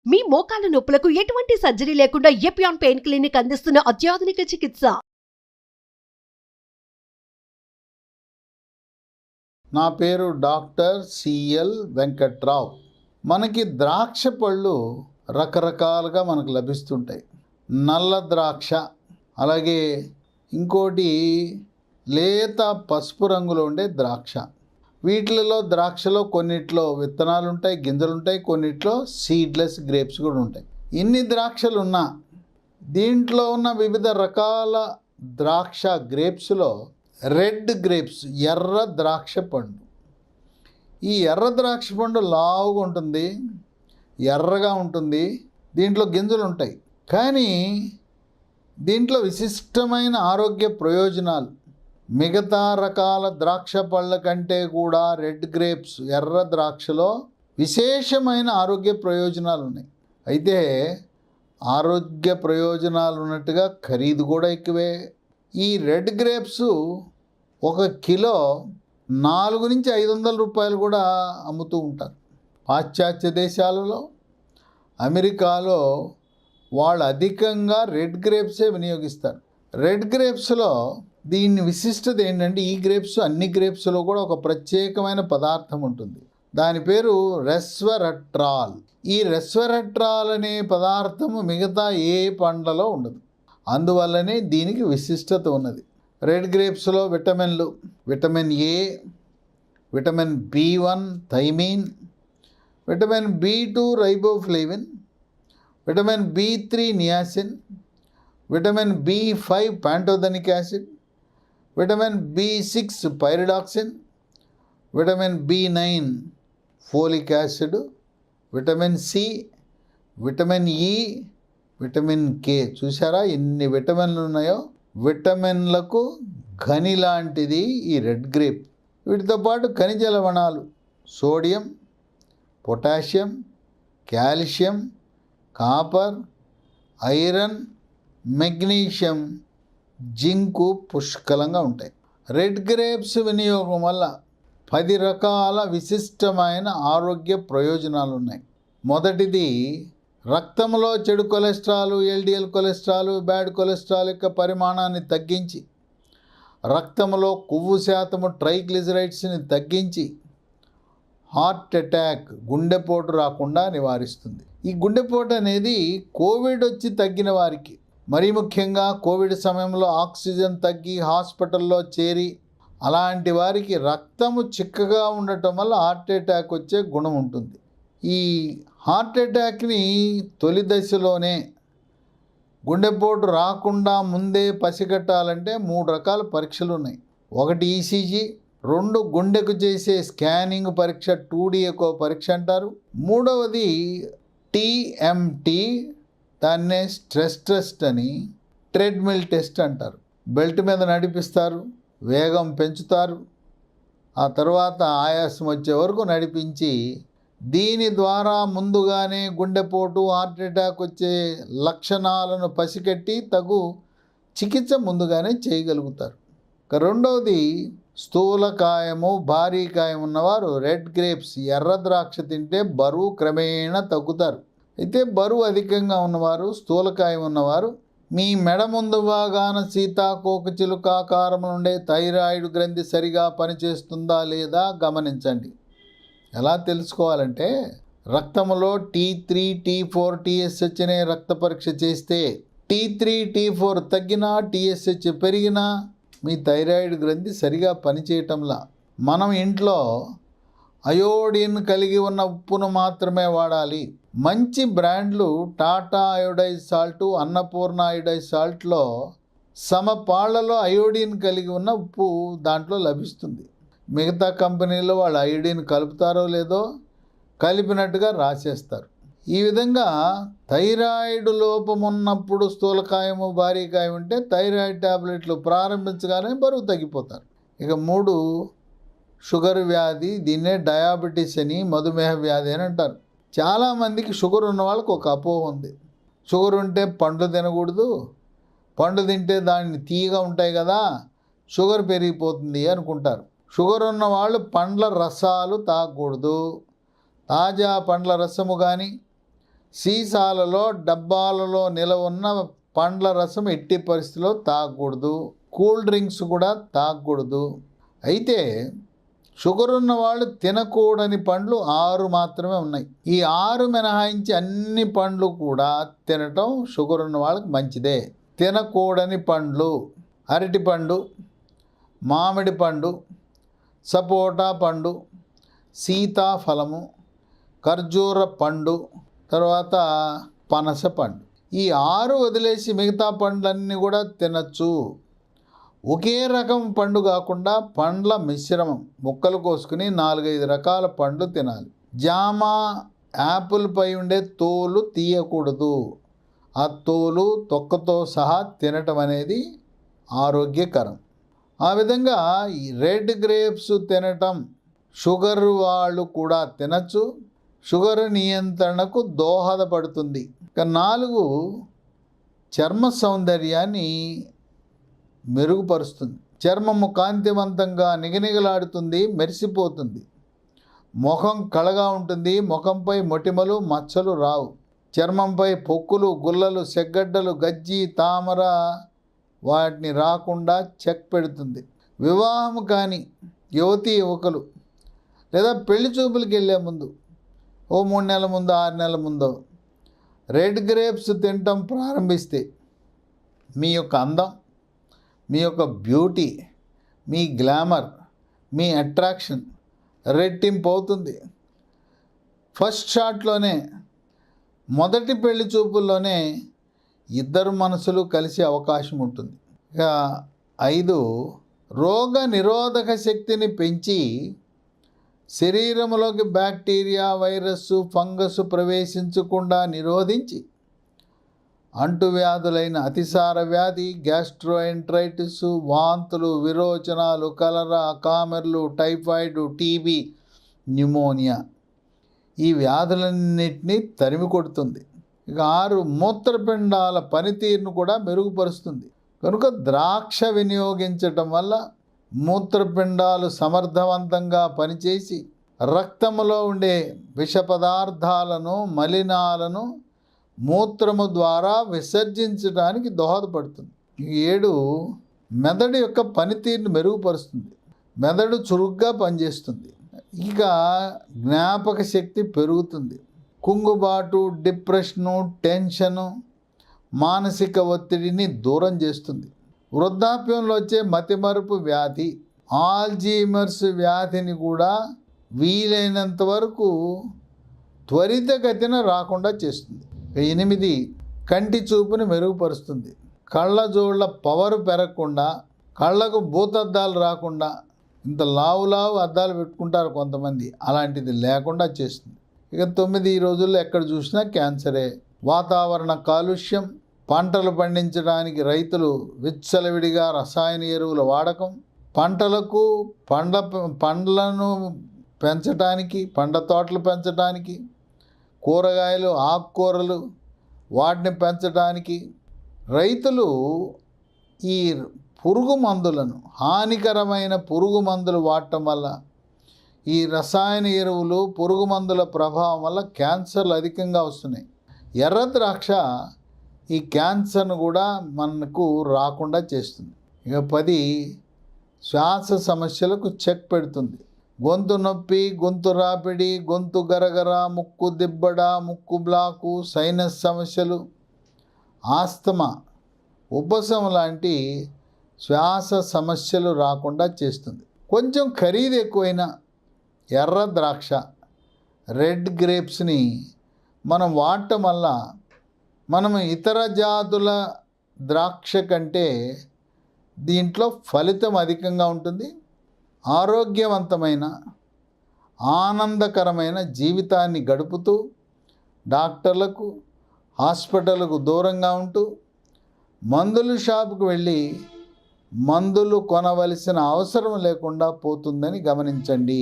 మీ మోకాల నొప్పులకు ఎటువంటి సర్జరీ లేకుండా ఎపియాన్ పెయిన్ క్లినిక్ అందిస్తున్న అత్యాధునిక చికిత్స. నా పేరు డాక్టర్ సిఎల్ వెంకట్రావు. మనకి ద్రాక్ష పళ్ళు రకరకాలుగా మనకు లభిస్తుంటాయి. నల్ల ద్రాక్ష, అలాగే ఇంకోటి లేత పసుపు రంగులో ఉండే ద్రాక్ష. వీటిలలో ద్రాక్షలో కొన్నిట్లో విత్తనాలు ఉంటాయి, గింజలు ఉంటాయి, కొన్నిట్లో సీడ్లెస్ గ్రేప్స్ కూడా ఉంటాయి. ఇన్ని ద్రాక్షలు ఉన్నా దీంట్లో ఉన్న వివిధ రకాల ద్రాక్ష గ్రేప్స్లో రెడ్ గ్రేప్స్, ఎర్ర ద్రాక్ష పండు. ఈ ఎర్ర ద్రాక్ష పండు లావుగా ఉంటుంది, ఎర్రగా ఉంటుంది, దీంట్లో గింజలు ఉంటాయి. కానీ దీంట్లో విశిష్టమైన ఆరోగ్య ప్రయోజనాలు మిగతా రకాల ద్రాక్ష పళ్ళ కంటే కూడా రెడ్ గ్రేప్స్, ఎర్ర ద్రాక్షలో విశేషమైన ఆరోగ్య ప్రయోజనాలు ఉన్నాయి. అయితే ఆరోగ్య ప్రయోజనాలు ఉన్నట్టుగా ఖరీదు కూడా ఎక్కువే. ఈ రెడ్ గ్రేప్స్ 1 కిలో 400 నుంచి 500 రూపాయలు కూడా అమ్ముతూ ఉంటారు. పాశ్చాత్య దేశాలలో, అమెరికాలో వాళ్ళు అధికంగా రెడ్ గ్రేప్సే వినియోగిస్తారు. రెడ్ గ్రేప్స్లో దీని విశిష్టత ఏంటంటే, ఈ గ్రేప్స్ అన్ని గ్రేప్స్లో కూడా ఒక ప్రత్యేకమైన పదార్థం ఉంటుంది. దాని పేరు రెస్వెరట్రాల్. ఈ రెస్వెరట్రాల్ అనే పదార్థము మిగతా ఏ పండ్లలో ఉండదు. అందువల్లనే దీనికి విశిష్టత ఉన్నది. రెడ్ గ్రేప్స్లో విటమిన్లు: vitamin A, vitamin B1 thiamine, vitamin B2 riboflavin, vitamin B3 niacin, vitamin B5 pantothenic acid, vitamin B6 pyridoxine, vitamin B9 folic acid, vitamin C, vitamin E, vitamin K. చూసారా ఎన్ని విటమిన్లు ఉన్నాయో? విటమిన్లకు గని లాంటిది ఈ రెడ్ గ్రేప్. వీటితో పాటు ఖనిజ లవణాలు: sodium, potassium, calcium, copper, iron, magnesium, zinc పుష్కలంగా ఉంటాయి. రెడ్ గ్రేప్స్ వినియోగం వల్ల 10 రకాల విశిష్టమైన ఆరోగ్య ప్రయోజనాలు ఉన్నాయి. మొదటిది, రక్తంలో చెడు cholesterol, LDL cholesterol, bad cholesterol యొక్క పరిమాణాన్ని తగ్గించి, రక్తంలో కొవ్వు శాతము ట్రైగ్లిజరైడ్స్ని తగ్గించి హార్ట్ అటాక్, గుండెపోటు రాకుండా నివారిస్తుంది. ఈ గుండెపోటు అనేది కోవిడ్ వచ్చి తగ్గిన వారికి, మరీ ముఖ్యంగా కోవిడ్ సమయంలో ఆక్సిజన్ తగ్గి హాస్పిటల్లో చేరి అలాంటి వారికి రక్తము చిక్కగా ఉండటం వల్ల హార్ట్ అటాక్ వచ్చే గుణం ఉంటుంది. ఈ హార్ట్ అటాక్ని తొలి దశలోనే, గుండెపోటు రాకుండా ముందే పసిగట్టాలంటే 3 రకాల పరీక్షలు ఉన్నాయి. 1 ECG, 2 గుండెకు చేసే స్కానింగ్ పరీక్ష, 2D ఎకో పరీక్ష అంటారు. 3వది TMT, దాన్నే స్ట్రెస్ టెస్ట్ అని, ట్రెడ్మిల్ టెస్ట్ అంటారు. బెల్ట్ మీద నడిపిస్తారు, వేగం పెంచుతారు, ఆ తర్వాత ఆయాసం వచ్చే వరకు నడిపించి దీని ద్వారా ముందుగానే గుండెపోటు, హార్ట్ అటాక్ వచ్చే లక్షణాలను పసిగట్టి తగు చికిత్స ముందుగానే చేయగలుగుతారు. రెండవది, స్థూలకాయము, భారీ కాయం ఉన్నవారు రెడ్ గ్రేప్స్, ఎర్ర ద్రాక్ష తింటే బరువు క్రమేణా తగ్గుతారు. అయితే బరువు అధికంగా ఉన్నవారు, స్థూలకాయం ఉన్నవారు, మీ మెడ ముందు భాగాన సీతాకోక చిలుకాకారం ఉండే థైరాయిడ్ గ్రంథి సరిగా పనిచేస్తుందా లేదా గమనించండి. ఎలా తెలుసుకోవాలంటే, రక్తంలో T3, T4, TSH అనే రక్త పరీక్ష చేస్తే T3, T4 తగ్గినా, TSH పెరిగినా మీ థైరాయిడ్ గ్రంథి సరిగా పనిచేయటంలా. మనం ఇంట్లో అయోడిన్ కలిగి ఉన్న ఉప్పును మాత్రమే వాడాలి. మంచి బ్రాండ్లు Tata iodize salt, Annapurna iodize సాల్ట్లో సమపాళ్లలో అయోడిన్ కలిగి ఉన్న ఉప్పు దాంట్లో లభిస్తుంది. మిగతా కంపెనీలో వాళ్ళు అయోడిన్ కలుపుతారో లేదో కలిపినట్టుగా రాసేస్తారు. ఈ విధంగా థైరాయిడ్ లోపం ఉన్నప్పుడు స్థూలకాయము, భారీ కాయం ఉంటే థైరాయిడ్ ట్యాబ్లెట్లు ప్రారంభించగానే బరువు తగ్గిపోతారు. ఇక 3, షుగర్ వ్యాధి, దీన్నే డయాబెటీస్ అని, మధుమేహ వ్యాధి అని అంటారు. చాలామందికి షుగర్ ఉన్న వాళ్ళకి ఒక అపోహ ఉంది. షుగర్ ఉంటే పండ్లు తినకూడదు, పండు తింటే దాన్ని తీయగా ఉంటాయి కదా, షుగర్ పెరిగిపోతుంది అనుకుంటారు. షుగర్ ఉన్న వాళ్ళు పండ్ల రసాలు తాగకూడదు. తాజా పండ్ల రసము కానీ, సీసాలలో డబ్బాలలో నిలవ ఉన్న పండ్ల రసం ఎట్టి పరిస్థితిలో తాగకూడదు. కూల్ డ్రింక్స్ కూడా తాగకూడదు. అయితే షుగర్ ఉన్న వాళ్ళు తినకూడని పండ్లు 6 మాత్రమే ఉన్నాయి. ఈ 6 మినహాయించి అన్ని పండ్లు కూడా తినటం షుగర్ ఉన్న వాళ్ళకి మంచిదే. తినకూడని పండ్లు: అరటిపండు, మామిడి పండు, సపోటా పండు, సీతాఫలము, ఖర్జూర పండు, తర్వాత పనస పండు. ఈ 6 వదిలేసి మిగతా పండ్లన్నీ కూడా తినచ్చు. ఒకే రకం పండు కాకుండా పండ్ల మిశ్రమం ముక్కలు కోసుకుని 4-5 రకాల పండ్లు తినాలి. జామ, యాపిల్ పై ఉండే తోలు తీయకూడదు. ఆ తోలు తొక్కతో సహా తినటం అనేది ఆరోగ్యకరం. ఆ విధంగా ఈ రెడ్ గ్రేప్స్ తినటం షుగర్ వాళ్ళు కూడా తినచ్చు. షుగర్ నియంత్రణకు దోహదపడుతుంది. ఇక 4, చర్మ సౌందర్యాన్ని మెరుగుపరుస్తుంది. చర్మము కాంతివంతంగా నిగనిగలాడుతుంది, మెరిసిపోతుంది. ముఖం కళగా ఉంటుంది. ముఖంపై మొటిమలు, మచ్చలు రావు. చర్మంపై పొక్కులు, గుల్లలు, సెగ్గడ్డలు, గజ్జి, తామర వాటిని రాకుండా చెక్ పెడుతుంది. వివాహం కాని యువతీ యువకులు లేదా పెళ్లి చూపులకు వెళ్ళే ముందు 3 నెలల ముందు, 6 నెలల ముందో రెడ్ గ్రేప్స్ తినటం ప్రారంభిస్తే మీ యొక్క అందం, మీ యొక్క బ్యూటీ, మీ గ్లామర్, మీ అట్రాక్షన్ రెట్టింపు అవుతుంది. ఫస్ట్ షాట్లోనే, మొదటి పెళ్లి చూపుల్లోనే ఇద్దరు మనసులు కలిసే అవకాశం ఉంటుంది. ఇక 5, రోగ నిరోధక శక్తిని పెంచి శరీరంలోకి బ్యాక్టీరియా, వైరస్, ఫంగస్ ప్రవేశించకుండా నిరోధించి అంటువ్యాధులైన అతిసార వ్యాధి, గ్యాస్ట్రోఎంట్రైటిస్, వాంతులు, విరోచనాలు, కలరా, కామెర్లు, టైఫాయిడ్, టీబీ, న్యూమోనియా ఈ వ్యాధులన్నింటినీ తరిమి కొడుతుంది. ఇక 6, మూత్రపిండాల పనితీరును కూడా మెరుగుపరుస్తుంది. కనుక ద్రాక్ష వినియోగించటం వల్ల మూత్రపిండాలు సమర్థవంతంగా పనిచేసి రక్తంలో ఉండే విష పదార్థాలను, మలినాలను మూత్రము ద్వారా విసర్జించడానికి దోహదపడుతుంది. 7, మెదడు యొక్క పనితీరును మెరుగుపరుస్తుంది. మెదడు చురుగ్గా పనిచేస్తుంది. ఇక జ్ఞాపక శక్తి పెరుగుతుంది. కుంగుబాటు, డిప్రెషను, టెన్షను, మానసిక ఒత్తిడిని దూరం చేస్తుంది. వృద్ధాప్యంలో వచ్చే మతిమరుపు వ్యాధి, ఆల్జీమర్స్ వ్యాధిని కూడా వీలైనంత వరకు త్వరితగతిన రాకుండా చేస్తుంది. 8, కంటి చూపుని మెరుగుపరుస్తుంది. కళ్ళజోళ్ళ పవర్ పెరగకుండా, కళ్ళకు భూతద్దాలు రాకుండా, ఇంత లావు అద్దాలు పెట్టుకుంటారు కొంతమంది, అలాంటిది లేకుండా చేస్తుంది. ఇక 9, ఈ రోజుల్లో ఎక్కడ చూసినా క్యాన్సరే. వాతావరణ కాలుష్యం, పంటలు పండించడానికి రైతులు విచ్చలవిడిగా రసాయన ఎరువుల వాడకం, పంటలకు పండ్లను పెంచడానికి, పండ్ల తోటలు పెంచడానికి, కూరగాయలు, ఆకుకూరలు వాటిని పెంచడానికి రైతులు ఈ పురుగు మందులను, హానికరమైన పురుగు మందులు వాడటం వల్ల, ఈ రసాయన ఎరువులు, పురుగు మందుల ప్రభావం వల్ల క్యాన్సర్లు అధికంగా వస్తున్నాయి. ఎర్ర ద్రాక్ష ఈ క్యాన్సర్ను కూడా మనకు రాకుండా చేస్తుంది. ఇక 10, శ్వాస సమస్యలకు చెక్ పెడుతుంది. గొంతు నొప్పి, గొంతు రాపిడి, గొంతు గరగర, ముక్కు దిబ్బడ, ముక్కు బ్లాకు, సైనస్ సమస్యలు, ఆస్తమా, ఉబ్బసం లాంటి శ్వాస సమస్యలు రాకుండా చేస్తుంది. కొంచెం ఖరీదు ఎక్కువైన ఎర్ర ద్రాక్ష, రెడ్ గ్రేప్స్ని మనం వాడటం వల్ల మనం ఇతర జాతుల ద్రాక్ష కంటే దీంట్లో ఫలితం అధికంగా ఉంటుంది. ఆరోగ్యవంతమైన, ఆనందకరమైన జీవితాన్ని గడుపుతూ డాక్టర్లకు, హాస్పిటల్కు దూరంగా ఉంటూ మందుల షాపుకు వెళ్ళి మందులు కొనవలసిన అవసరం లేకుండా పోతుందని గమనించండి.